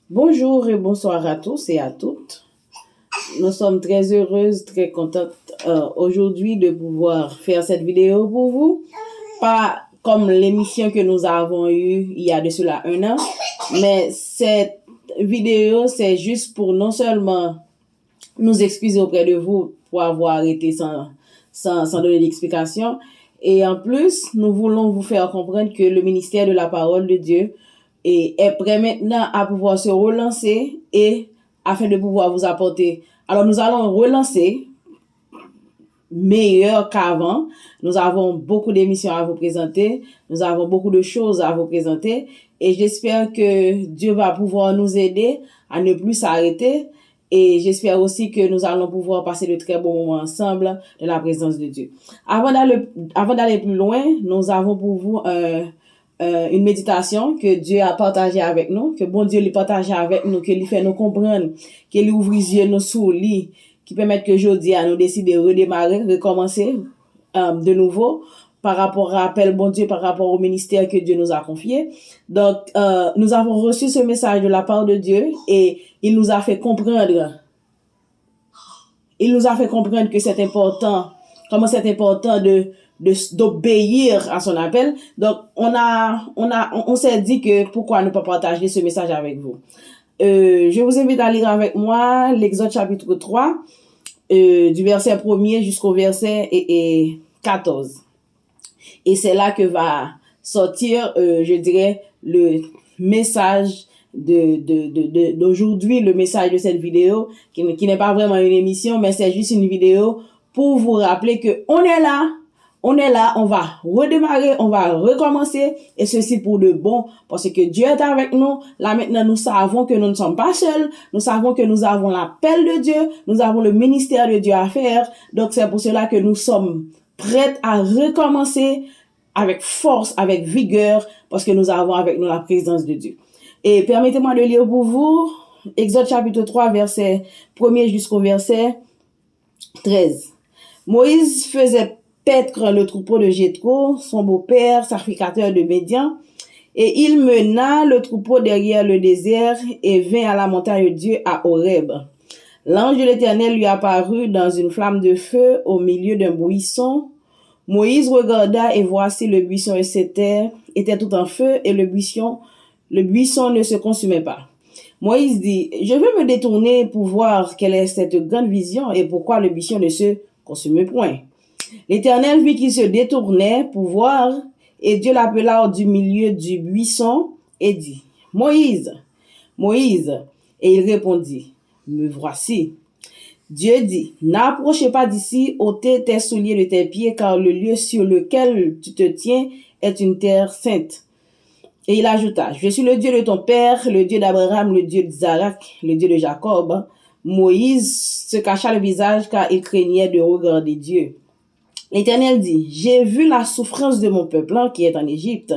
Bonjour et bonsoir à tous et à toutes. Nous sommes très heureuses, très contentes aujourd'hui de pouvoir faire cette vidéo pour vous. Pas comme l'émission que nous avons eue il y a de cela 1 an, mais cette vidéo, c'est juste pour non seulement nous excuser auprès de vous pour avoir arrêté sans donner d'explication, et en plus, nous voulons vous faire comprendre que le ministère de la parole de Dieu est prêt maintenant à pouvoir se relancer et afin de pouvoir vous apporter. Alors nous allons relancer meilleur qu'avant. Nous avons beaucoup d'émissions à vous présenter. Nous avons beaucoup de choses à vous présenter. Et j'espère que Dieu va pouvoir nous aider à ne plus s'arrêter. Et j'espère aussi que nous allons pouvoir passer de très bons moments ensemble dans la présence de Dieu. Avant d'aller plus loin, nous avons pour vous une méditation que Dieu a partagée avec nous, que bon Dieu lui partage avec nous, que lui fait nous comprendre, qu'il lui ouvre les yeux nous sous lui, qui permettent que aujourd'hui à nous décider de redémarrer, recommencer de nouveau par rapport à appel bon Dieu, par rapport au ministère que Dieu nous a confié. Donc, nous avons reçu ce message de la part de Dieu et il nous a fait comprendre que c'est important, comment c'est important d'obéir à son appel. Donc, on s'est dit que pourquoi ne pas partager ce message avec vous. Je vous invite à lire avec moi l'Exode chapitre 3, du verset 1er jusqu'au verset 14. Et c'est là que va sortir, je dirais, le message d'aujourd'hui, le message de cette vidéo, qui n'est pas vraiment une émission, mais c'est juste une vidéo pour vous rappeler que on est là, on va redémarrer, on va recommencer, et ceci pour de bon, parce que Dieu est avec nous. Là maintenant, nous savons que nous ne sommes pas seuls, nous savons que nous avons l'appel de Dieu, nous avons le ministère de Dieu à faire, donc c'est pour cela que nous sommes prêtes à recommencer avec force, avec vigueur, parce que nous avons avec nous la présence de Dieu. Et permettez-moi de lire pour vous Exode chapitre 3, verset 1er jusqu'au verset 13. Moïse faisait paître le troupeau de Jéthro, son beau-père, sacrificateur de Médian, et il mena le troupeau derrière le désert et vint à la montagne de Dieu à Horeb. L'ange de l'Éternel lui apparut dans une flamme de feu au milieu d'un buisson. Moïse regarda et voici le buisson était tout en feu et le buisson ne se consumait pas. Moïse dit, je veux me détourner pour voir quelle est cette grande vision et pourquoi le buisson ne se consume point. L'Éternel vit qu'il se détournait pour voir et Dieu l'appela du milieu du buisson et dit, Moïse, Moïse. Et il répondit, me voici. Dieu dit, n'approchez pas d'ici, ôtez tes souliers de tes pieds, car le lieu sur lequel tu te tiens est une terre sainte. Et il ajouta, je suis le Dieu de ton père, le Dieu d'Abraham, le Dieu d'Isaac, le Dieu de Jacob. Moïse se cacha le visage car il craignait de regarder Dieu. L'Éternel dit, j'ai vu la souffrance de mon peuple qui est en Égypte,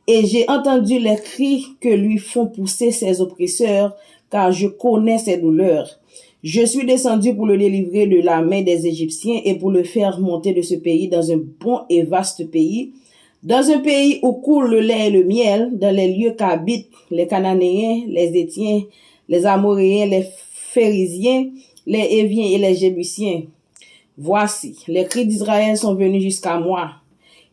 et j'ai entendu les cris que lui font pousser ses oppresseurs, car je connais ses douleurs. Je suis descendu pour le délivrer de la main des Égyptiens et pour le faire monter de ce pays dans un bon et vaste pays, dans un pays où coule le lait et le miel, dans les lieux qu'habitent les Cananéens, les Héthiens, les Amoréens, les Phérésiens, les Héviens et les Jébusiens. Voici, les cris d'Israël sont venus jusqu'à moi,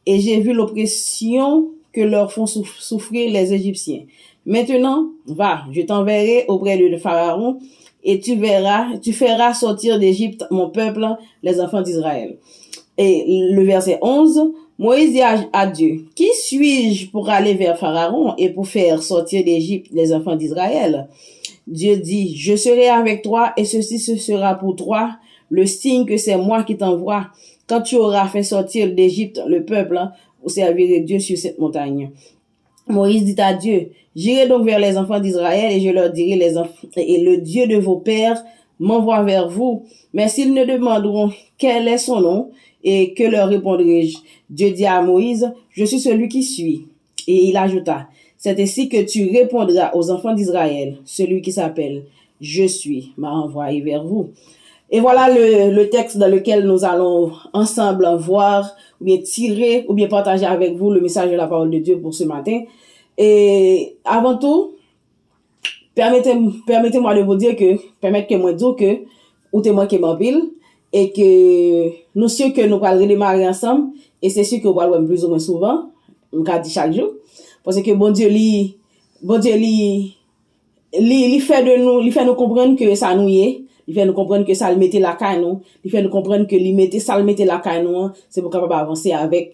et j'ai vu l'oppression que leur font souffrir les Égyptiens. Maintenant, va, je t'enverrai auprès de Pharaon, et tu feras sortir d'Égypte mon peuple, les enfants d'Israël. Et le verset 11, Moïse dit à Dieu, qui suis-je pour aller vers Pharaon et pour faire sortir d'Égypte les enfants d'Israël? Dieu dit, je serai avec toi et ceci ce sera pour toi le signe que c'est moi qui t'envoie quand tu auras fait sortir d'Égypte le peuple pour servir Dieu sur cette montagne. Moïse dit à Dieu, j'irai donc vers les enfants d'Israël et je leur dirai, et le Dieu de vos pères m'envoie vers vous. Mais s'ils ne demanderont quel est son nom, et que leur répondrai-je? Dieu dit à Moïse, je suis celui qui suis. Et il ajouta, c'est ainsi que tu répondras aux enfants d'Israël, celui qui s'appelle Je suis m'a envoyé vers vous. Et voilà le texte dans lequel nous allons ensemble voir, ou bien tirer, ou bien partager avec vous le message de la parole de Dieu pour ce matin. Et avant tout, permettez-moi de vous dire permettre que moi dire que, ou te manqué mon pile, et que, nous sûr que nous allons redémarrer ensemble, et c'est sûr que nous allons plus ou moins souvent, on dit chaque jour, parce que bon Dieu, li fait nous comprendre que ça nous y est, il fait nous comprendre que ça le mettait la caille nous, il fait nous comprendre que ça le mettait la caille nous, c'est pour capable avancer avec,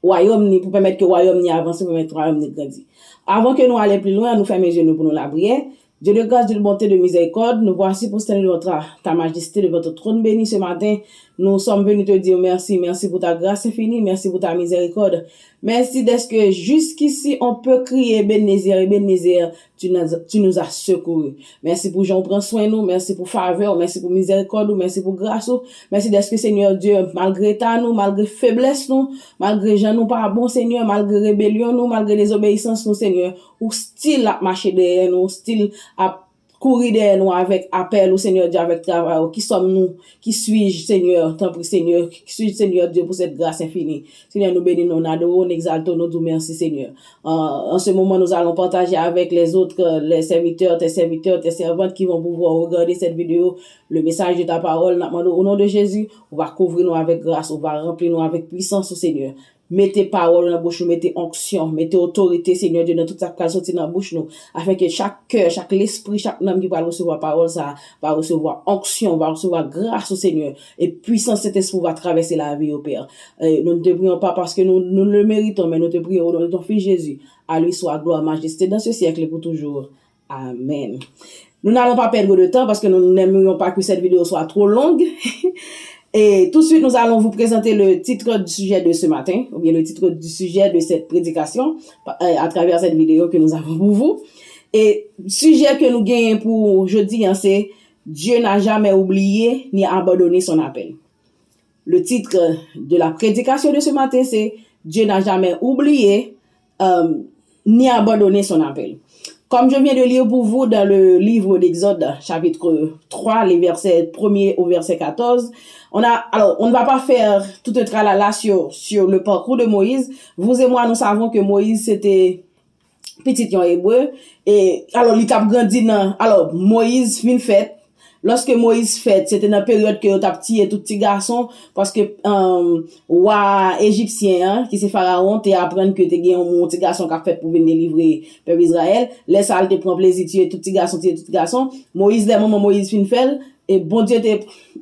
royaume ni pour permettre que royaume ni avance, pour permettre royaume ni grandir. Avant que nous allions plus loin, nous fermons les genoux pour nous la prière. Dieu de grâce, Dieu de bonté, de miséricorde, nous voici pour tenir ta majesté de votre trône béni ce matin. Nous sommes venus te dire merci, merci pour ta grâce infinie, merci pour ta miséricorde. Merci d'être que jusqu'ici on peut crier Ebenezer, tu nous as secourus. Merci pour Jean, prends soin de nous, merci pour faveur, merci pour miséricorde, merci pour grâce. Merci d'être que Seigneur Dieu, malgré ta nous, malgré faiblesse nous, malgré Jean nous pas bon Seigneur, malgré rébellion nous, malgré désobéissance nous Seigneur, ou style à marcher derrière nous, style à courir derrière nous avec appel au Seigneur Dieu, avec travail, qui sommes-nous, qui suis-je Seigneur, tant pis Seigneur, qui suis-je Seigneur Dieu pour cette grâce infinie. Seigneur, nous bénissons, nous adorons, nous exaltons, nous disons merci Seigneur. En ce moment, nous allons partager avec les autres, les serviteurs, tes servantes qui vont pouvoir regarder cette vidéo, le message de ta parole. Au nom de Jésus, on va couvrir nous avec grâce, on va remplir nous avec puissance au Seigneur. Mettez parole dans la bouche, mettez onction, mettez autorité, Seigneur Dieu, dans toute sa place sortie dans la bouche, nous, afin que chaque cœur, chaque esprit, chaque âme qui va recevoir parole, ça va recevoir onction, va recevoir grâce au Seigneur, et puissance cet esprit va traverser la vie au Père. Nous ne te prions pas parce que nous le méritons, mais nous te prions au nom de ton Fils Jésus. À lui soit gloire, majesté dans ce siècle et pour toujours. Amen. Nous n'allons pas perdre de temps parce que nous n'aimerions pas que cette vidéo soit trop longue. Et tout de suite, nous allons vous présenter le titre du sujet de ce matin, ou bien le titre du sujet de cette prédication, à travers cette vidéo que nous avons pour vous. Et le sujet que nous gagnons pour jeudi, c'est « Dieu n'a jamais oublié ni abandonné son appel ». Le titre de la prédication de ce matin, c'est « Dieu n'a jamais oublié ni abandonné son appel ». Comme je viens de lire pour vous dans le livre d'Exode, chapitre 3, les versets 1er au verset 14, on ne va pas faire tout un tralala sur le parcours de Moïse. Vous et moi, nous savons que Moïse, c'était petit en hébreu. Et, alors, il a grandi Moïse, fin fait. Lorsque Moïse fait, c'était dans la période que t'as petit et tout petit garçon, parce que, roi égyptien, qui c'est Pharaon, t'es apprendre que t'es un petit garçon qui a fait pour venir délivrer peuple Israël. Laisse ça, te prend plaisir, tu es tout petit garçon. Moïse, les maman Moïse fin fait, et bon Dieu t'es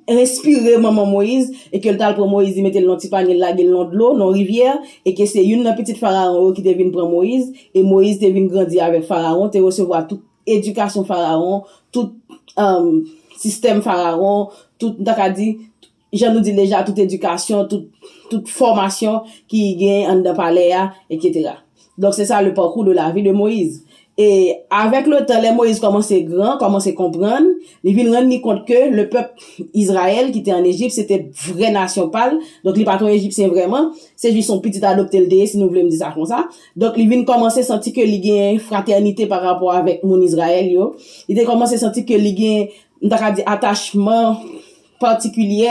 inspiré maman Moïse, et que le tal pour Moïse, il mettait le petit panier là, le long de l'eau, dans rivière, et que c'est une petite Pharaon qui devine prendre Moïse, et Moïse devine grandir avec Pharaon, t'es recevoir toute éducation Pharaon, tout, système Pharaon, tout, je nous dis déjà, toute éducation, toute formation qui gagne en de palais, etc. Donc, c'est ça le parcours de la vie de Moïse. Et avec le temps, les Moïse commençaient grand, commençaient à comprendre, ils viennent rendre compte que le peuple Israël qui était en Égypte, c'était vraie nation pâle. Donc, les patrons égyptiens vraiment, c'est juste son petit adopté le dé, si nous voulons dire ça comme ça. Donc, ils viennent commencer à sentir que il y a une fraternité par rapport avec mon Israël, yo. Ils ont commencé à sentir que il y a un attachement particulier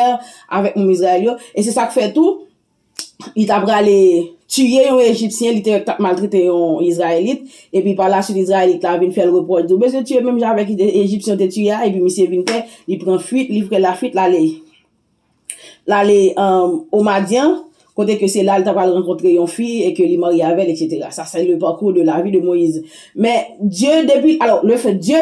avec mon Israël, et c'est ça qui fait tout. Il t'a bralé tuer un Égyptien, il t'a maltraité un Israélite, et puis par la suite, l'Israélite là, vient faire le report, il dit, monsieur, tu es même avec les Égyptiens, t'es tué, et puis monsieur vient faire, il prend fuite, il fait la fuite, là, au Madian, côté que c'est là, il t'a pas rencontré une fille, et que il marié avec, etc. Ça, c'est le parcours de la vie de Moïse. Mais Dieu, Dieu,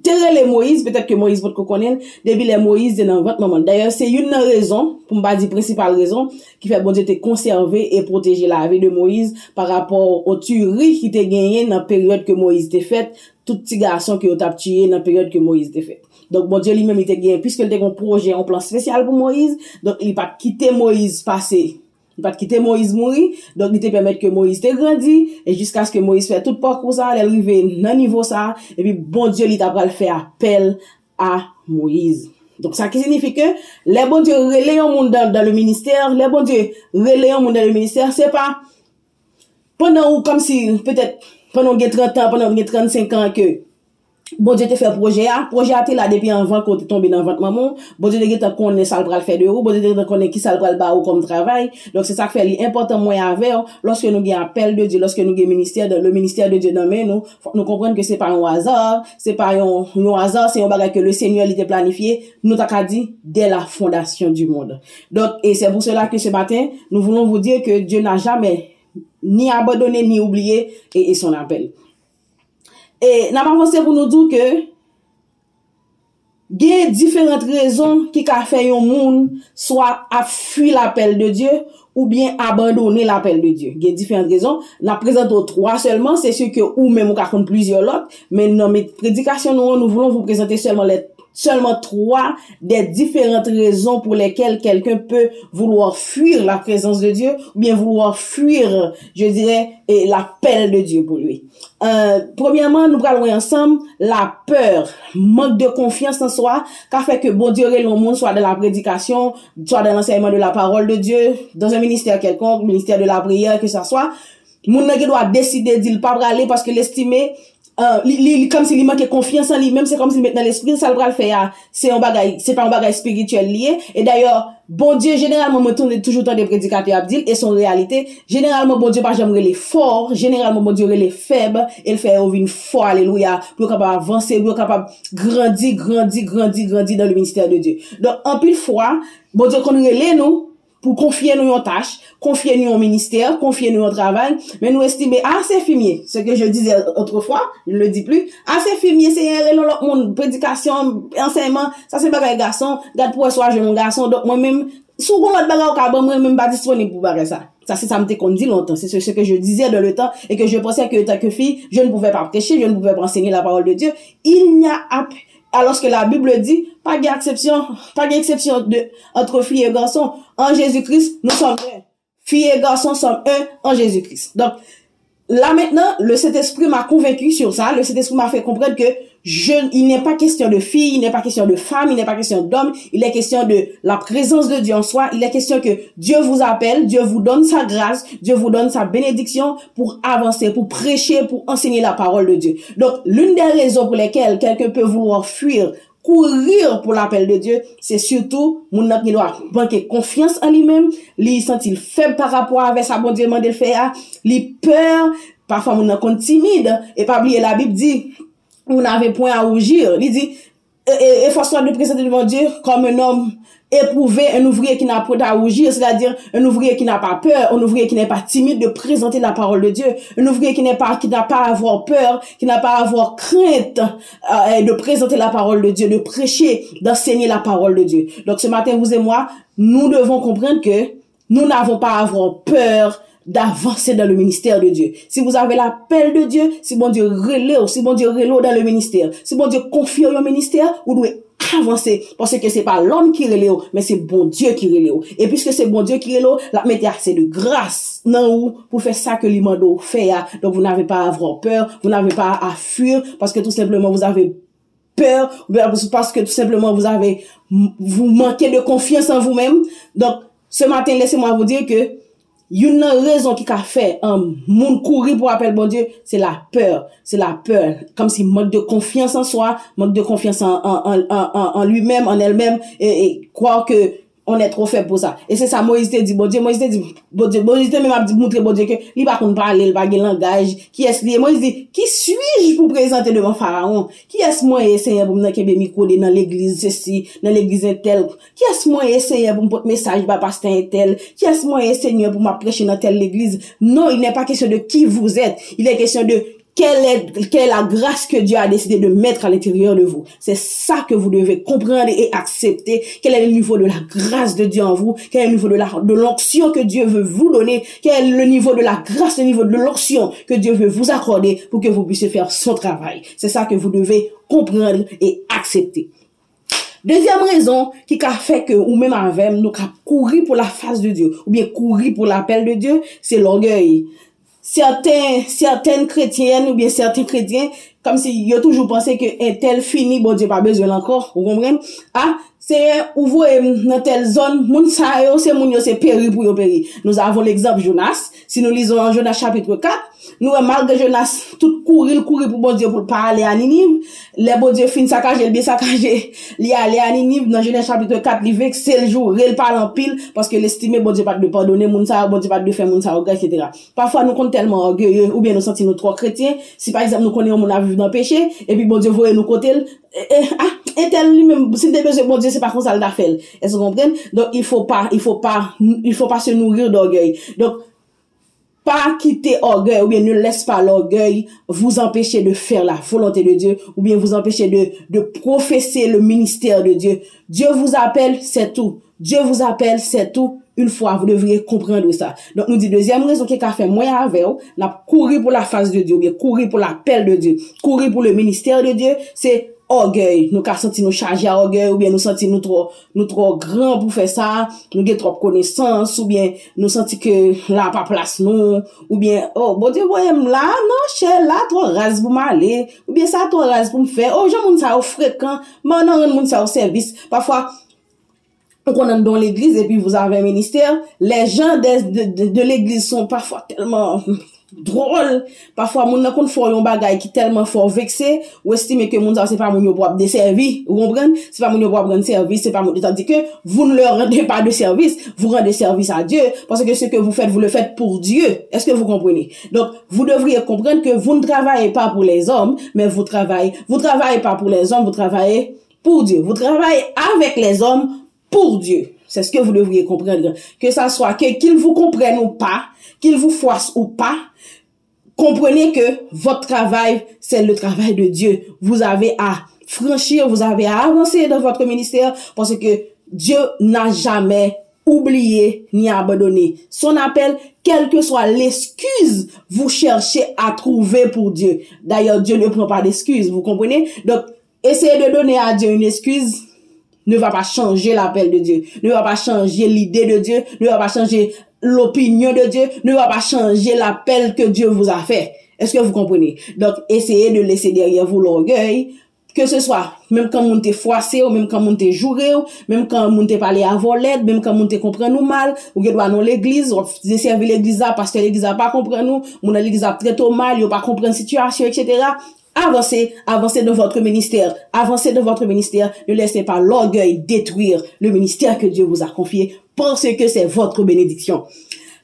terre les Moïse, peut-être que Moïse votre connaît, depuis les Moïse dans votre moment. D'ailleurs, c'est une raison, pour me pas dire principale raison, qui fait bon Dieu te conserver et protéger la vie de Moïse par rapport aux tueries qui t'est gagné dans la période que Moïse t'est faite, tout petit garçon qui t'a tué dans la période que Moïse t'est fait. Donc, bon Dieu lui-même, il t'est gagné, puisque il a un projet, un plan spécial pour Moïse, donc il pas quitter Moïse passer. Il pas quitter Moïse mourir, donc il te permettre que Moïse te grandit, et jusqu'à ce que Moïse fait tout parcours ça, elle arrive dans niveau ça, et puis bon Dieu, il t'a pas le faire appel à Moïse. Donc, ça qui signifie que, les bon Dieu relaient un monde dans le ministère, les bon Dieu relaient un monde dans le ministère, c'est pas, pendant ou comme si, peut-être, pendant 30 ans, pendant 35 ans que, bon Dieu te fait projet a te là depuis avant qu'on te tombe dans votre maman, bon Dieu te connaît ça le faire de vous, bon Dieu te connaît qui ça le ba ou comme travail. Donc c'est ça qui fait important moi avec lorsque nous gagne appel de Dieu, lorsque nous gagne le ministère de Dieu dans main nous comprendre que c'est pas un hasard, c'est pas un hasard, c'est un bagage que le Seigneur il t'a planifié, nous t'a dit dès la fondation du monde. Donc et c'est pour cela que ce matin, nous voulons vous dire que Dieu n'a jamais ni abandonné ni oublié et son appel. Et n'a pas pensé pour nous dire que il y a différentes raisons qui a fait un monde soit à fuir l'appel de Dieu ou bien abandonner l'appel de Dieu. Il y a différentes raisons. N'a présenté trois seulement, c'est sûr que ou même on compte plusieurs autres, mais dans mes prédications nous voulons vous présenter seulement trois des différentes raisons pour lesquelles quelqu'un peut vouloir fuir la présence de Dieu ou bien vouloir fuir, je dirais, l'appel de Dieu pour lui. Premièrement, nous parlons ensemble la peur, manque de confiance en soi, qu'a fait que bon Dieu le monde soit dans la prédication, soit dans l'enseignement de la parole de Dieu, dans un ministère quelconque, ministère de la prière, que ça soit, moun qui doit décider d'il pas aller parce que l'estimer comme s'il manque confiance en lui même, c'est comme si maintenant l'esprit ça le faire c'est pas un bagage spirituel lié. Et d'ailleurs bon Dieu généralement me tourne toujours dans des prédicateurs Abdil et son réalité généralement bon Dieu pas jamais les forts, généralement bon Dieu les faibles et le fait une fort, alléluia, pour capable avancer, pour capable grandir dans le ministère de Dieu. Donc en pile fois bon Dieu qu'on relève nous pour confier nous une tâche, confier nous un ministère, confier nous un travail, mais nous estimer c'est fumier. Ce que je disais autrefois, je ne le dis plus. C'est fumier, c'est un l'autre monde, prédication, enseignement, ça c'est bagay garçon, garde pour soi je mon garçon, donc moi-même, sous l'autre bagay au cas, moi-même pas disponible pour bagay ça. Ça c'est ça me qu'on dit longtemps, c'est ce que je disais dans le temps et que je pensais que tant que fille, je ne pouvais pas prêcher, je ne pouvais pas enseigner la parole de Dieu. Il n'y a alors que la Bible dit, pas d'exception entre filles et garçons. En Jésus-Christ, nous sommes un. Filles et garçons sommes un en Jésus-Christ. Donc, là maintenant, le Saint-Esprit m'a convaincu sur ça. Le Saint-Esprit m'a fait comprendre que il n'est pas question de fille, il n'est pas question de femme, il n'est pas question d'homme, il est question de la présence de Dieu en soi, il est question que Dieu vous appelle, Dieu vous donne sa grâce, Dieu vous donne sa bénédiction pour avancer, pour prêcher, pour enseigner la parole de Dieu. Donc, l'une des raisons pour lesquelles quelqu'un peut vouloir fuir, courir pour l'appel de Dieu, c'est surtout mon qui doit manquer confiance en lui-même, lui sentir faible par rapport avec sa bon Dieu demande de faire, lui peur, parfois mon compte timide et pas oublier la Bible dit on n'avait point à rougir. Il dit et force-toi de présenter devant Dieu comme un homme éprouvé, un ouvrier qui n'a pas à rougir, c'est-à-dire un ouvrier qui n'a pas peur, un ouvrier qui n'est pas timide de présenter la parole de Dieu, un ouvrier qui n'a pas à avoir peur, qui n'a pas à avoir crainte de présenter la parole de Dieu, de prêcher, d'enseigner la parole de Dieu. Donc ce matin, vous et moi, nous devons comprendre que nous n'avons pas à avoir peur d'avancer dans le ministère de Dieu. Si vous avez l'appel de Dieu, si bon Dieu relève, si bon Dieu relève dans le ministère, si bon Dieu confie au ministère, vous devez avancer parce que c'est pas l'homme qui relève, mais c'est bon Dieu qui relève. Et puisque c'est bon Dieu qui relève, la mettez assez de grâce dans vous pour faire ça que l'imando fait. Donc vous n'avez pas à avoir peur, vous n'avez pas à fuir parce que tout simplement vous avez peur, parce que tout simplement vous manquez de confiance en vous-même. Donc ce matin, laissez-moi vous dire que une raison qui a fait un monde courir pour appel bon Dieu, c'est la peur. C'est la peur. Comme si manque de confiance en soi, manque de confiance en lui-même, en elle-même, et croire que on est trop faible pour ça. Et c'est ça, Moïse te dit, bon Dieu, Moïse te même a dit, montrer bon Dieu que, il va qu'on parler, il va gagner langage, qui est-ce lié? Moïse dit, qui suis-je pour présenter devant Pharaon? Qui est-ce moi essayer pour me kebe micro dans l'église ceci, dans l'église tel? Qui est-ce moi essayer pour me porter message, bah, pasteur tel? Qui est-ce moi essayer pour me prêcher dans telle église? Non, il n'est pas question de qui vous êtes. Il est question de quelle est la grâce que Dieu a décidé de mettre à l'intérieur de vous. C'est ça que vous devez comprendre et accepter. Quel est le niveau de la grâce de Dieu en vous? Quel est le niveau de l'onction que Dieu veut vous donner? Quel est le niveau de la grâce, le niveau de l'onction que Dieu veut vous accorder pour que vous puissiez faire son travail? C'est ça que vous devez comprendre et accepter. Deuxième raison qui a fait que, ou même avec nous, qui a couru pour la face de Dieu, ou bien couru pour l'appel de Dieu, c'est l'orgueil. Certaines chrétiennes ou bien certains chrétiens comme si yo toujours pensé que un tel fini, bon Dieu pas besoin encore, vous comprenez? Ah, c'est ou vous dans telle zone, moun sa yo, c'est moun yo c'est péri pour yo péri. Nous avons l'exemple Jonas. Si nous lisons en Jonas chapitre 4, nous malgré Jonas tout courir pour bon Dieu pour pas aller à Ninive, les bon Dieu fin saccager, le bien saccager, li aller à Ninive dans Jonas chapitre 4, li vex c'est le jour, il parle en pile parce que l'estimé bon Dieu pas de pardonner moun sa, bon Dieu pas de faire moun sa etc. Parfois nous compte tellement orgueilleux ou bien nous sentons nous trop chrétiens, si par exemple nous connaissons mon a vivre dans péché et puis bon Dieu voit nous côté et tel lui-même si des besoin bon Dieu c'est pas comme ça le fait. Est-ce que vous comprenez? Donc il faut pas se nourrir d'orgueil. Donc pas quitter orgueil ou bien ne laisse pas l'orgueil vous empêcher de faire la volonté de Dieu ou bien vous empêcher de professer le ministère de Dieu. Dieu vous appelle, c'est tout. Dieu vous appelle, c'est tout. Une fois, vous devriez comprendre ça. Donc, nous dit deuxième raison qui a fait moins avec vous, n'a couru pour la face de Dieu, ou bien courir pour l'appel de Dieu, courir pour le ministère de Dieu, c'est orgueil. Nous avons senti nous charger à orgueil, ou bien nous senti nous trop grand pour faire ça, nous avons trop connaissance, ou bien nous senti que là, pas place nous, ou bien, oh, bon Dieu, voyez, là, non, cher, là, trop rase pour m'aller, ou bien ça, trop rase pour me faire, oh, j'en moun ça au fréquent, mais non, moun ça au service. Parfois, on est dans l'église et puis vous avez un ministère, les gens de l'église sont parfois tellement drôles, parfois moun nan kon fò yon bagay qui tellement fort vexé ou estime que moun sa c'est pas moun yo pour desservir, vous comprenez? C'est pas moun yo pour rendre service, c'est pas moun, tandis que vous ne leur rendez pas de service, vous rendez service à Dieu parce que ce que vous faites pour Dieu. Est-ce que vous comprenez? Donc vous devriez comprendre que vous ne travaillez pas pour les hommes, mais vous travaillez pas pour les hommes, vous travaillez pour Dieu. Vous travaillez avec les hommes pour Dieu. C'est ce que vous devriez comprendre. Que ça soit qu'ils vous comprennent ou pas, qu'ils vous fassent ou pas, comprenez que votre travail, c'est le travail de Dieu. Vous avez à franchir, vous avez à avancer dans votre ministère parce que Dieu n'a jamais oublié ni abandonné son appel, quelle que soit l'excuse vous cherchez à trouver pour Dieu. D'ailleurs, Dieu ne prend pas d'excuses, vous comprenez? Donc, essayez de donner à Dieu une excuse ne va pas changer l'appel de Dieu, ne va pas changer l'idée de Dieu, ne va pas changer l'opinion de Dieu, ne va pas changer l'appel que Dieu vous a fait. Est-ce que vous comprenez? Donc, essayez de laisser derrière vous l'orgueil, que ce soit, même quand on t'est froissé, ou même quand on t'est juré, ou même quand on t'est parlé à volette, même quand on t'est compris nous mal, ou que doit dans l'église, ou servir l'église là, parce que l'église a pas compris nous, mon l'église a traité mal, il pas comprendre la situation, etc. Avancez dans votre ministère. Avancez dans votre ministère. Ne laissez pas l'orgueil détruire le ministère que Dieu vous a confié parce que c'est votre bénédiction.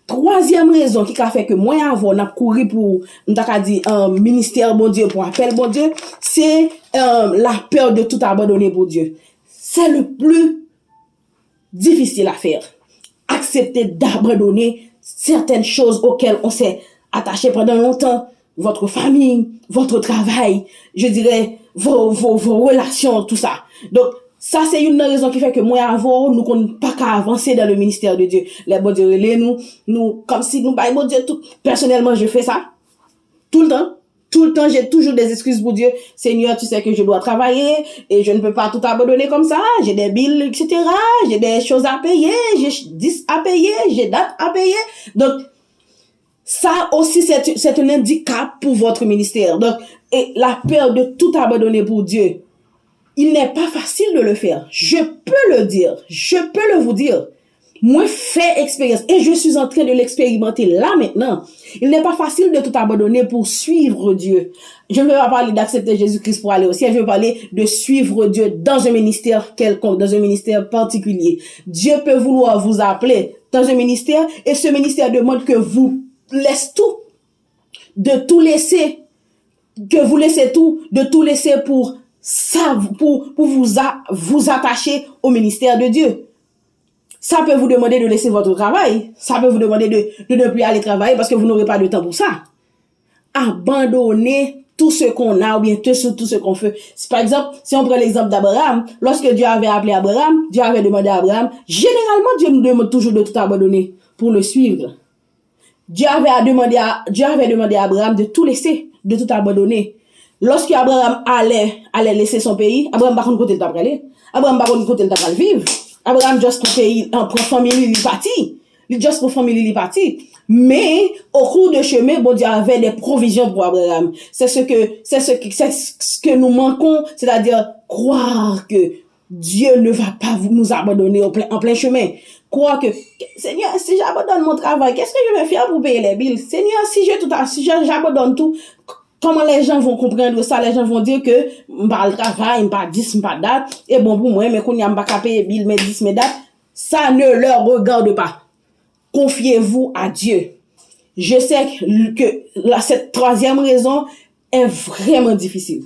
Troisième raison qui a fait que moi avant on a couru pour ministère bon Dieu pour appel bon Dieu, c'est la peur de tout abandonner pour Dieu. C'est le plus difficile à faire. Accepter d'abandonner certaines choses auxquelles on s'est attaché pendant longtemps. Votre famille, votre travail, je dirais, vos relations, tout ça. Donc, ça, c'est une raison qui fait que moi, avant, nous ne pas qu'à avancer dans le ministère de Dieu. Les bon Dieu, nous, comme si nous, bah, bon Dieu, tout, personnellement, je fais ça. Tout le temps, j'ai toujours des excuses pour Dieu. Seigneur, tu sais que je dois travailler et je ne peux pas tout abandonner comme ça. J'ai des billes, etc. J'ai des choses à payer. J'ai 10 à payer. J'ai date à payer. Donc, ça aussi, c'est un handicap pour votre ministère. Donc, et la peur de tout abandonner pour Dieu, il n'est pas facile de le faire. Je peux le dire. Je peux le vous dire. Moi, fais expérience. Et je suis en train de l'expérimenter là maintenant. Il n'est pas facile de tout abandonner pour suivre Dieu. Je ne veux pas parler d'accepter Jésus-Christ pour aller au ciel. Je veux parler de suivre Dieu dans un ministère quelconque, dans un ministère particulier. Dieu peut vouloir vous appeler dans un ministère et ce ministère demande que vous laissez tout. De tout laisser. Que vous laissez tout. De tout laisser pour ça, pour vous attacher au ministère de Dieu. Ça peut vous demander de laisser votre travail. Ça peut vous demander de ne plus aller travailler parce que vous n'aurez pas de temps pour ça. Abandonner tout ce qu'on a ou bien tout ce qu'on fait. Par exemple, si on prend l'exemple d'Abraham, lorsque Dieu avait appelé Abraham, Dieu avait demandé à Abraham, généralement Dieu nous demande toujours de tout abandonner pour le suivre. Dieu avait demandé à Abraham de tout laisser, de tout abandonner. Lorsque Abraham allait laisser son pays, Abraham par contre côté d'après aller, Abraham par contre côté d'après vivre. Abraham juste ton pays en famille il parti. Juste pour famille, il est parti. Mais, au cours de chemin, bon Dieu avait des provisions pour Abraham. C'est ce que nous manquons, c'est-à-dire croire que Dieu ne va pas nous abandonner en plein chemin. Croire que, Seigneur, si j'abandonne mon travail, qu'est-ce que je vais faire pour payer les billes? Seigneur, si j'abandonne tout, comment les gens vont comprendre ça? Les gens vont dire que, m'pas le travail, m'pas 10, m'pas date, et bon pour moi, mais qu'on y a m'pas payer billes, mais 10, mais date, ça ne leur regarde pas. Confiez-vous à Dieu. Je sais que cette troisième raison est vraiment difficile.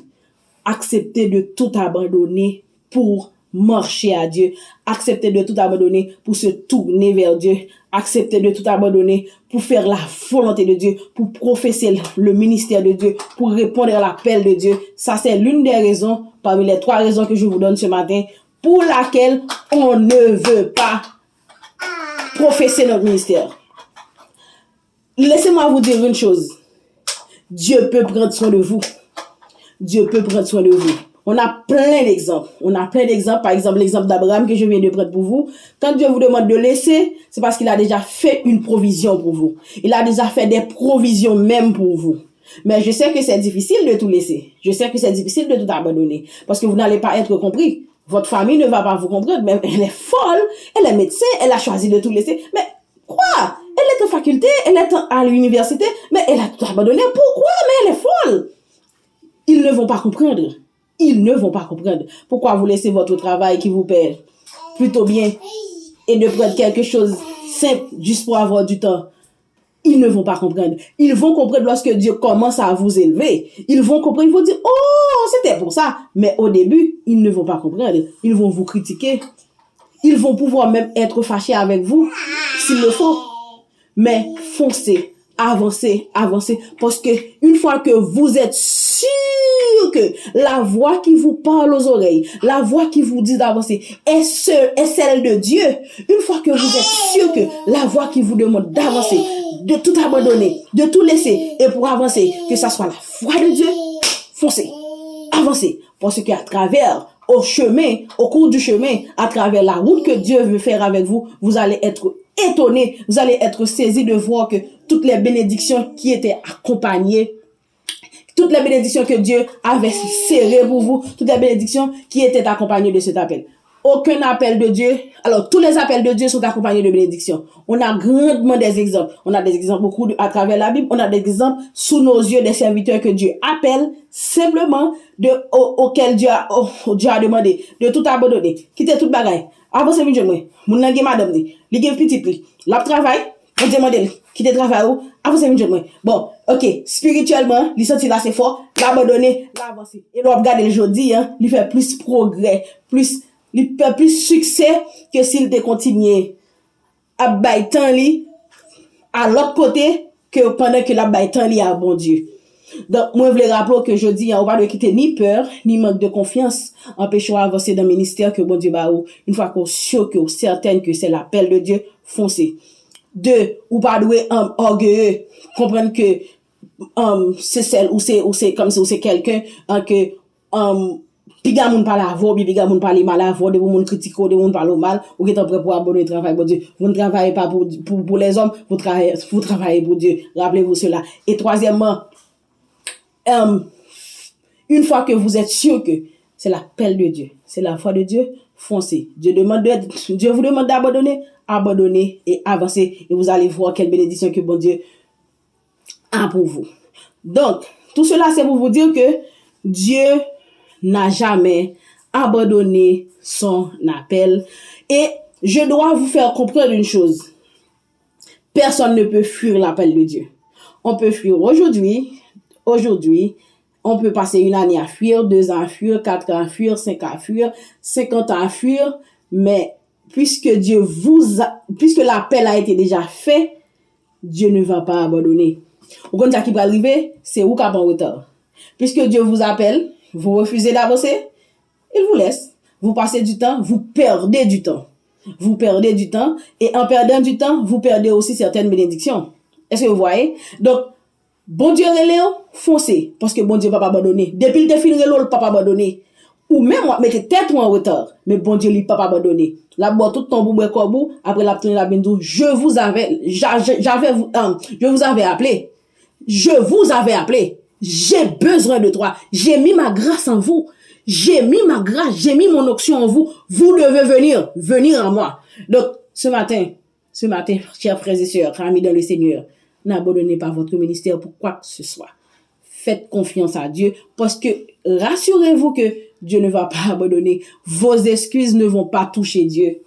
Acceptez de tout abandonner pour marcher à Dieu. Acceptez de tout abandonner pour se tourner vers Dieu. Acceptez de tout abandonner pour faire la volonté de Dieu, pour professer le ministère de Dieu, pour répondre à l'appel de Dieu. Ça, c'est l'une des raisons, parmi les 3 raisons que je vous donne ce matin, pour laquelle on ne veut pas professer notre ministère. Laissez-moi vous dire une chose. Dieu peut prendre soin de vous. Dieu peut prendre soin de vous. On a plein d'exemples. Par exemple, l'exemple d'Abraham que je viens de prendre pour vous. Quand Dieu vous demande de laisser, c'est parce qu'il a déjà fait une provision pour vous. Il a déjà fait des provisions même pour vous. Mais je sais que c'est difficile de tout laisser. Je sais que c'est difficile de tout abandonner. Parce que vous n'allez pas être compris. Votre famille ne va pas vous comprendre. Mais elle est folle. Elle est médecin. Elle a choisi de tout laisser. Mais quoi? Elle est en faculté. Elle est à l'université. Mais elle a tout abandonné. Pourquoi? Mais elle est folle. Ils ne vont pas comprendre. Ils ne vont pas comprendre. Pourquoi vous laissez votre travail qui vous paie plutôt bien et de prendre quelque chose simple juste pour avoir du temps? Ils ne vont pas comprendre. Ils vont comprendre lorsque Dieu commence à vous élever. Ils vont comprendre, ils vont dire, oh, c'était pour ça. Mais au début, ils ne vont pas comprendre. Ils vont vous critiquer. Ils vont pouvoir même être fâchés avec vous, s'il le faut. Mais foncez, avancez. Parce que une fois que vous êtes sûr que la voix qui vous parle aux oreilles, la voix qui vous dit d'avancer est celle de Dieu, une fois que vous êtes sûr que la voix qui vous demande d'avancer, de tout abandonner, de tout laisser et pour avancer, que ça soit la voix de Dieu, foncez, avancez. Parce qu'à travers, au cours du chemin, à travers la route que Dieu veut faire avec vous, vous allez être étonné, vous allez être saisi de voir que toutes les bénédictions qui étaient accompagnées, toutes les bénédictions que Dieu avait serrées pour vous, toutes les bénédictions qui étaient accompagnées de cet appel. Aucun appel de Dieu, alors tous les appels de Dieu sont accompagnés de bénédictions. On a grandement des exemples. On a des exemples beaucoup à travers la Bible. On a des exemples sous nos yeux des serviteurs que Dieu appelle simplement auquel Dieu a demandé de tout abandonner, quitter toute bagaille. Avant ce minute, mon langue madame dit, li gen petit li, la travail, on demande quitter travail ou avant ce minute. Bon, OK, spirituellement, li senti là c'est fort, l'abandonner, l'avancer. Et l'on regarde le jeudi, hein, il fait plus progrès, il fait plus succès que s'il te continue à bailler temps li à l'autre côté que pendant que la baille temps li à bon Dieu. Donc, moi, je voulais rappeler que je dis, on va ne quitter ni peur, ni manque de confiance, empêchons d'avancer dans le ministère que bon Dieu va ou. Une fois qu'on est sûr, qu'on est certain que c'est l'appel de Dieu, foncez. 2, ou pas doué, orgueilleux, comprendre que, c'est celle, ou c'est comme si, ou c'est quelqu'un, que, piga moun parle avant, piga moun parle mal avant, de moun critiquer, de moun parle mal, ou qui est prêt pour abonner travail pour Dieu. Vous ne travaillez pas pour les hommes, vous travaillez pour Dieu. Rappelez-vous cela. Et troisièmement, une fois que vous êtes sûr que c'est l'appel de Dieu, c'est la foi de Dieu, foncez. Dieu vous demande d'abandonner, abandonnez et avancez et vous allez voir quelle bénédiction que bon Dieu a pour vous. Donc, tout cela c'est pour vous dire que Dieu n'a jamais abandonné son appel et je dois vous faire comprendre une chose. Personne ne peut fuir l'appel de Dieu. On peut fuir aujourd'hui, on peut passer une année à fuir, 2 ans à fuir, 4 ans à fuir, 5 ans à fuir, 50 ans à fuir, mais puisque l'appel a été déjà fait, Dieu ne va pas abandonner. Vous comprenez ce qui va arriver? C'est où qu'à en retard. Puisque Dieu vous appelle, vous refusez d'avancer, il vous laisse. Vous passez du temps, vous perdez du temps. Et en perdant du temps, vous perdez aussi certaines bénédictions. Est-ce que vous voyez? Donc, bon Dieu, foncez, parce que bon Dieu va pas abandonner. Depuis le défi, il va pas abandonner. ou même mettez tête ou en retard, mais bon Dieu lui pas abandonné. La boîte tout ton boubou korbou, après la tourner la bindou, je vous avais appelé. Je vous avais appelé. J'ai besoin de toi. J'ai mis ma grâce en vous. J'ai mis ma grâce, j'ai mis mon onction en vous. Vous devez venir à moi. Donc, ce matin, chers frères et sœurs, amis dans le Seigneur, n'abandonnez pas votre ministère pour quoi que ce soit. Faites confiance à Dieu parce que rassurez-vous que Dieu ne va pas abandonner. Vos excuses ne vont pas toucher Dieu.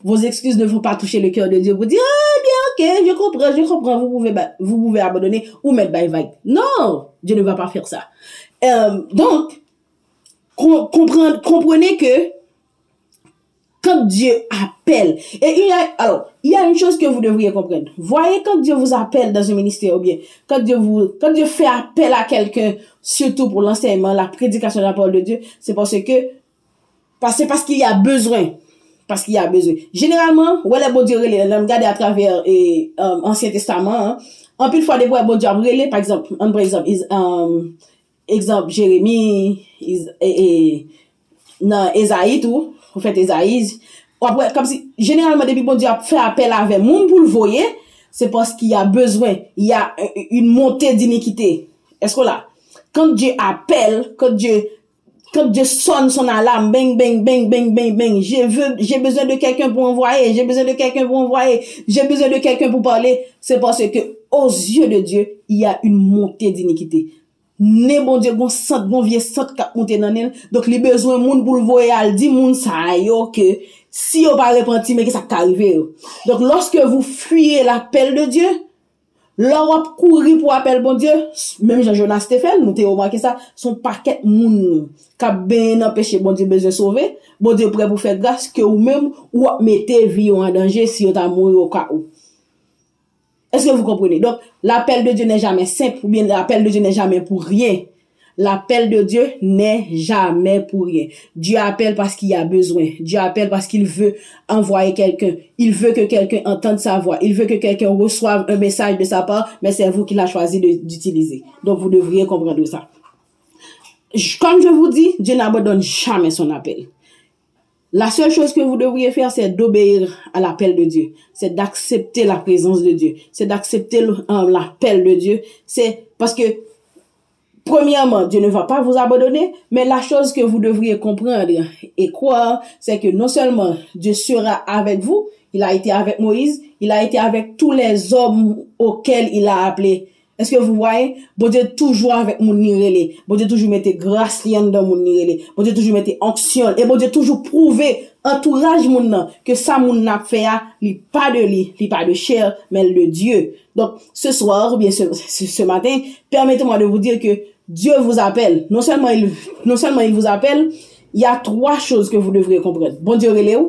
Vos excuses ne vont pas toucher le cœur de Dieu. Vous dire, ah, bien, ok, je comprends, vous pouvez abandonner ou mettre bye bye. Non, Dieu ne va pas faire ça. Donc, comprenez que quand Dieu appelle, et il y a une chose que vous devriez comprendre. Voyez, quand Dieu vous appelle dans un ministère, ou bien, quand Dieu fait appel à quelqu'un, surtout pour l'enseignement, la prédication de la parole de Dieu, c'est parce qu'il y a besoin. Parce qu'il y a besoin. Généralement, ouais, les bon Dieu relais, on regarde à travers Ancien Testament, hein. En plus, fois des fois, bon Dieu relais, par exemple, exemple, Jérémie, dans Esaïe, tout, prophète Esaïe. Après, comme si, généralement, depuis bon Dieu a fait appel avec moun pour le voyer, c'est parce qu'il y a besoin, il y a une montée d'iniquité. Est-ce que là, quand Dieu appelle, quand Dieu sonne son alarme, bang, bang, bang, bang, bang, bang, j'ai besoin de quelqu'un pour envoyer, j'ai besoin de quelqu'un pour parler, c'est parce que, aux yeux de Dieu, il y a une montée d'iniquité. Ne bon Dieu, bon vieux sant kap monte nan elle. Donc, les besoin moun pour le voyer, al di moun sa yo que, si yo pas repenti, mais que ça t'arrive. Donc, lorsque vous fuyez l'appel de Dieu, l'Europe courir pour appel bon Dieu, même Jean-Jonas Stéphane, nous t'avons remarqué ça, son paquet moun, qui ben empêché bon Dieu besoin sauver, bon Dieu prêt pour faire grâce, que ou même, ou mettez vie en danger si vous avez mouru au cas où. Est-ce que vous comprenez? Donc, l'appel de Dieu n'est jamais simple, ou bien l'appel de Dieu n'est jamais pour rien. L'appel de Dieu n'est jamais pour rien. Dieu appelle parce qu'il y a besoin. Dieu appelle parce qu'il veut envoyer quelqu'un. Il veut que quelqu'un entende sa voix. Il veut que quelqu'un reçoive un message de sa part, mais c'est vous qui l'avez choisi d'utiliser. Donc, vous devriez comprendre ça. Comme je vous dis, Dieu n'abandonne jamais son appel. La seule chose que vous devriez faire, c'est d'obéir à l'appel de Dieu. C'est d'accepter la présence de Dieu. C'est d'accepter l'appel de Dieu. C'est parce que, premièrement, Dieu ne va pas vous abandonner, mais la chose que vous devriez comprendre et croire, c'est que non seulement Dieu sera avec vous, il a été avec Moïse, il a été avec tous les hommes auxquels il a appelé. Est-ce que vous voyez? Bon Dieu toujours avec mon nirele. Bon Dieu toujours mette grâce dans mon nirele. Bon Dieu toujours mette onction. Et bon Dieu toujours prouver entourage mon nan que ça mon n'a fait li pas de chair, mais de Dieu. Donc, ce soir, ou bien ce matin, permettez-moi de vous dire que Dieu vous appelle. Non seulement il vous appelle, il y a trois choses que vous devrez comprendre. Bon Dieu relève,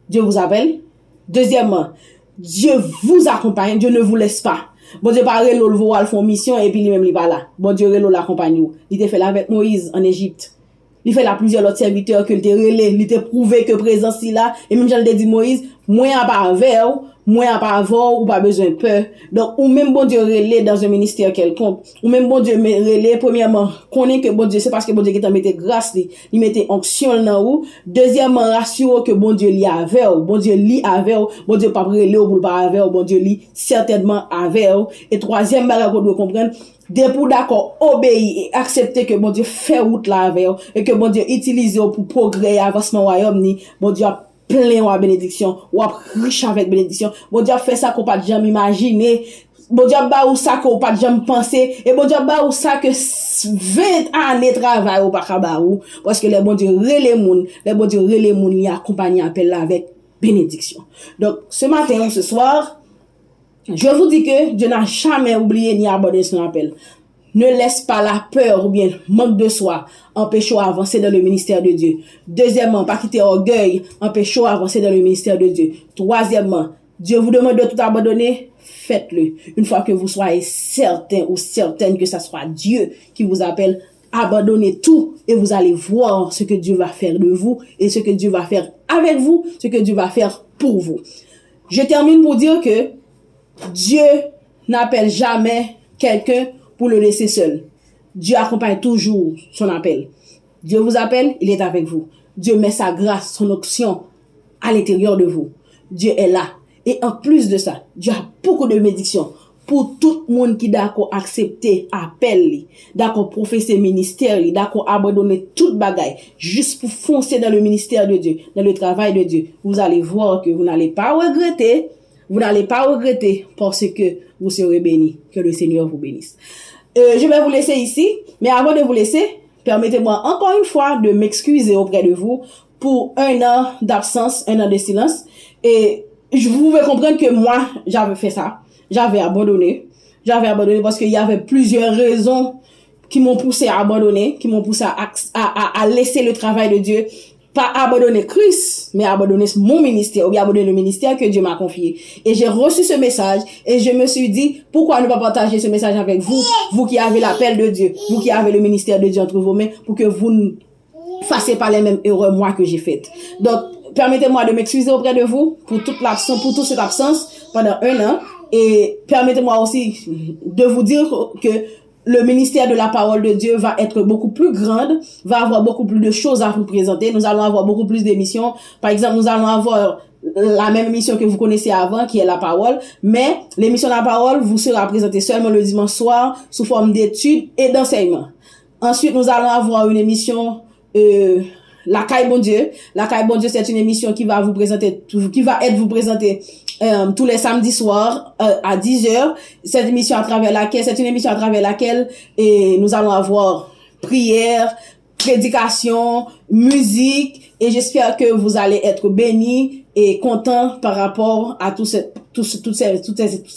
Dieu vous appelle. Deuxièmement, Dieu vous accompagne, Dieu ne vous laisse pas. Bon Dieu pas relo le voile font mission et puis lui même il pas là. Bon Dieu relo l'accompagne. Il était fait là avec Moïse en Égypte. Il fait là plusieurs autres serviteurs que il était relé, il était prouvé que présence il là et même j'en dit Moïse, moi à pas avec moi à pas avoir ou pas besoin de peur. Donc ou même bon Dieu relé dans un ministère quelconque, ou même bon Dieu relé premièrement connaît que bon Dieu c'est parce que bon Dieu qui t'a mettait grâce, il mettait onction dans ou. Deuxièmement rassure que bon Dieu li avec, bon Dieu li avec, bon Dieu pas relé ou pas avec, bon Dieu li certainement avec. Et troisième bagage qu'on doit comprendre, pour d'accord obéir et accepter que bon Dieu fait route là avec et que bon Dieu utilise pour progrès et avancement royaume ni bon Dieu a plein de bénédiction ou riche avec bénédiction. Bon Dieu a fait ça qu'on pas jamais imaginer. Bon Dieu ba ou ça qu'on pas jamais penser et bon Dieu ba ou ça que 20 années travail ou pas kabarou parce que les bon Dieu relé moun li accompagner appel là avec bénédiction. Donc ce matin ou ce soir, je vous dis que Dieu n'a jamais oublié ni abandonné son appel. Ne laisse pas la peur ou bien manque de soi empêcher d'avancer dans le ministère de Dieu. Deuxièmement, pas quitter orgueil empêcher d'avancer dans le ministère de Dieu. Troisièmement, Dieu vous demande de tout abandonner, faites-le. Une fois que vous soyez certain ou certaine que ça soit Dieu qui vous appelle, abandonnez tout et vous allez voir ce que Dieu va faire de vous et ce que Dieu va faire avec vous, ce que Dieu va faire pour vous. Je termine pour dire que Dieu n'appelle jamais quelqu'un pour le laisser seul. Dieu accompagne toujours son appel. Dieu vous appelle, il est avec vous. Dieu met sa grâce, son onction à l'intérieur de vous. Dieu est là. Et en plus de ça, Dieu a beaucoup de bénédictions pour tout le monde qui d'accord accepter appel, d'accord professer ministère, d'accord abandonner toute bagaille juste pour foncer dans le ministère de Dieu, dans le travail de Dieu. Vous allez voir que vous n'allez pas regretter. Vous n'allez pas regretter parce que vous serez bénis. Que le Seigneur vous bénisse. Je vais vous laisser ici, mais avant de vous laisser, permettez-moi encore une fois de m'excuser auprès de vous pour 1 an d'absence, 1 an de silence. Et je vous pouvez comprendre que moi, j'avais fait ça. J'avais abandonné parce qu'il y avait plusieurs raisons qui m'ont poussé à abandonner, qui m'ont poussé à laisser le travail de Dieu. Pas abandonner Christ, mais abandonner mon ministère, ou bien abandonner le ministère que Dieu m'a confié. Et j'ai reçu ce message, et je me suis dit, pourquoi ne pas partager ce message avec vous, vous qui avez l'appel de Dieu, vous qui avez le ministère de Dieu entre vos mains, pour que vous ne fassiez pas les mêmes erreurs, moi, que j'ai faites. Donc, permettez-moi de m'excuser auprès de vous pour toute cette absence pendant 1 an, et permettez-moi aussi de vous dire que le ministère de la parole de Dieu va être beaucoup plus grande, va avoir beaucoup plus de choses à vous présenter. Nous allons avoir beaucoup plus d'émissions. Par exemple, nous allons avoir la même émission que vous connaissez avant, qui est la parole. Mais l'émission de la parole vous sera présentée seulement le dimanche soir, sous forme d'études et d'enseignement. Ensuite, nous allons avoir une émission, La Caille Bon Dieu. La Caille Bon Dieu, c'est une émission qui va vous présenter, vous présenter tous les samedis soirs à 10h. C'est une émission à travers laquelle nous allons avoir prière, prédication, musique, et j'espère que vous allez être bénis et contents par rapport à toutes ces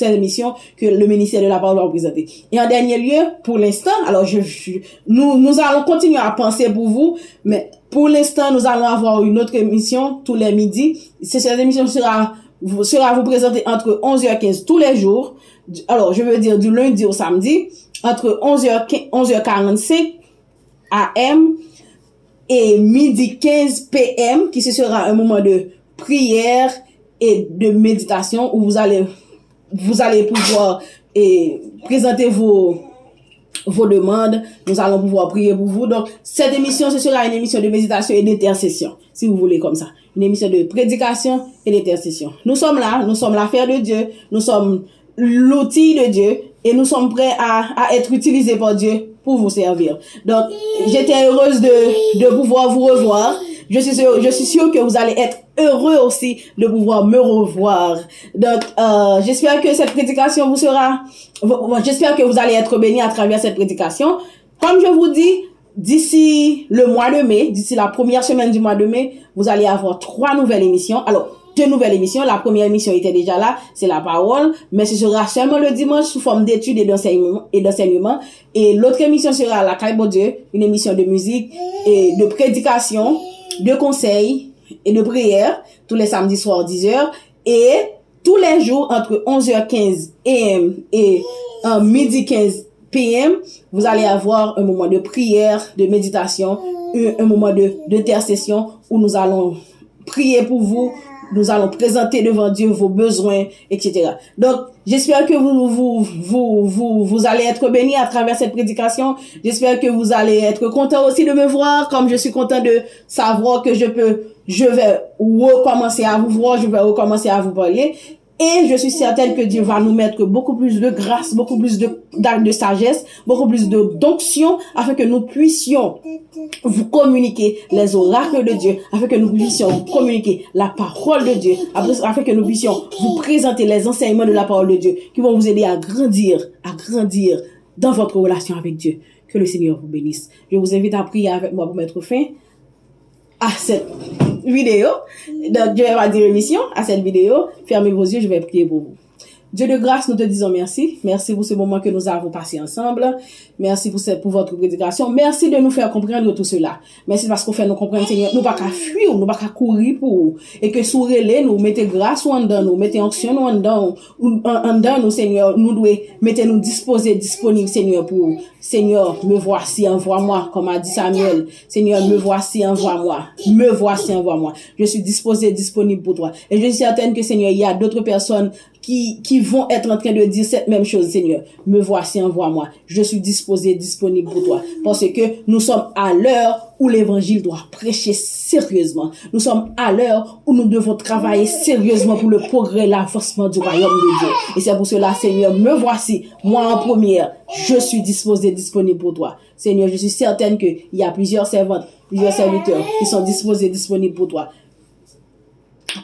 émissions que le ministère de la parole va vous présenter. Et en dernier lieu, pour l'instant, alors nous allons continuer à penser pour vous, mais pour l'instant, nous allons avoir une autre émission tous les midis. Cette émission sera vous présentée entre 11h15 tous les jours. Alors, je veux dire du lundi au samedi, entre 11h45 AM et midi 15 PM, qui ce sera un moment de prière et de méditation où vous allez pouvoir présenter vos demandes. Nous allons pouvoir prier pour vous. Donc, cette émission, ce sera une émission de méditation et d'intercession, si vous voulez comme ça. Une émission de prédication et d'intercession. Nous sommes l'affaire de Dieu, nous sommes l'outil de Dieu, et nous sommes prêts à être utilisés par Dieu pour vous servir. Donc, j'étais heureuse de pouvoir vous revoir. Je suis sûre que vous allez être heureux aussi de pouvoir me revoir. Donc, j'espère que cette prédication j'espère que vous allez être bénis à travers cette prédication. Comme je vous dis, d'ici le mois de mai, d'ici la première semaine du mois de mai, vous allez avoir 3 nouvelles émissions. Alors, 2 nouvelles émissions. La première émission était déjà là, c'est la parole, mais ce sera seulement le dimanche sous forme d'études et d'enseignement. Et l'autre émission sera La Caille Bon Dieu, une émission de musique et de prédication, de conseils et de prière, tous les samedis soirs 10h, et tous les jours entre 11h15 AM et midi 15 PM, vous allez avoir un moment de prière, de méditation, un moment d'intercession où nous allons prier pour vous. Nous allons présenter devant Dieu vos besoins, etc. Donc, j'espère que vous allez être bénis à travers cette prédication. J'espère que vous allez être contents aussi de me voir, comme je suis content de savoir que je vais recommencer à vous voir, je vais recommencer à vous parler. Et je suis certaine que Dieu va nous mettre beaucoup plus de grâce, beaucoup plus d'actes de sagesse, beaucoup plus d'onction, afin que nous puissions vous communiquer les oracles de Dieu, afin que nous puissions vous communiquer la parole de Dieu, afin que nous puissions vous présenter les enseignements de la parole de Dieu, qui vont vous aider à grandir dans votre relation avec Dieu. Que le Seigneur vous bénisse. Je vous invite à prier avec moi pour mettre fin à cette vidéo. Donc, je vais pas dire émission à cette vidéo. Fermez vos yeux, je vais prier pour vous. Dieu de grâce, nous te disons merci. Merci pour ce moment que nous avons passé ensemble. Merci pour votre prédication. Merci de nous faire comprendre tout cela. Merci parce qu'on fait nous comprendre, Seigneur. Nous pas qu'à fuir, nous pas qu'à courir pour vous. Et que sous relais, nous mettez grâce en dedans, nous mettez onction en dedans nous, Seigneur. Nous devons mettre nous disposer, disponibles, Seigneur, pour vous. Seigneur, me voici, envoie-moi, comme a dit Samuel. Seigneur, me voici, envoie-moi. Me voici, envoie-moi. Je suis disposé, disponible pour toi. Et je suis certaine que, Seigneur, il y a d'autres personnes qui vont être en train de dire cette même chose, Seigneur. Me voici, envoie-moi. Je suis disposé, disponible pour toi. Parce que nous sommes à l'heure où l'évangile doit prêcher sérieusement. Nous sommes à l'heure où nous devons travailler sérieusement pour le progrès et l'avancement du royaume de Dieu. Et c'est pour cela, Seigneur, me voici, moi en première, je suis disposé, disponible pour toi. Seigneur, je suis certaine qu'il y a plusieurs servantes, plusieurs serviteurs qui sont disposés, disponibles pour toi.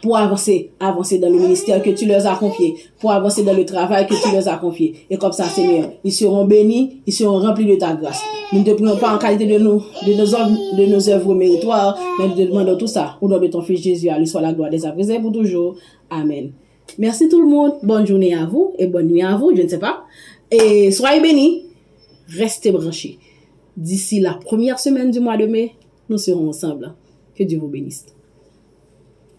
Pour avancer dans le ministère que tu leur as confié, pour avancer dans le travail que tu leur as confié. Et comme ça, Seigneur, ils seront bénis, ils seront remplis de ta grâce. Nous ne te prions pas en qualité de nos œuvres méritoires, mais nous te demandons tout ça au nom de ton Fils Jésus. À lui soit la gloire des après pour toujours. Amen. Merci tout le monde. Bonne journée à vous et bonne nuit à vous, je ne sais pas. Et soyez bénis, restez branchés. D'ici la première semaine du mois de mai, nous serons ensemble. Que Dieu vous bénisse.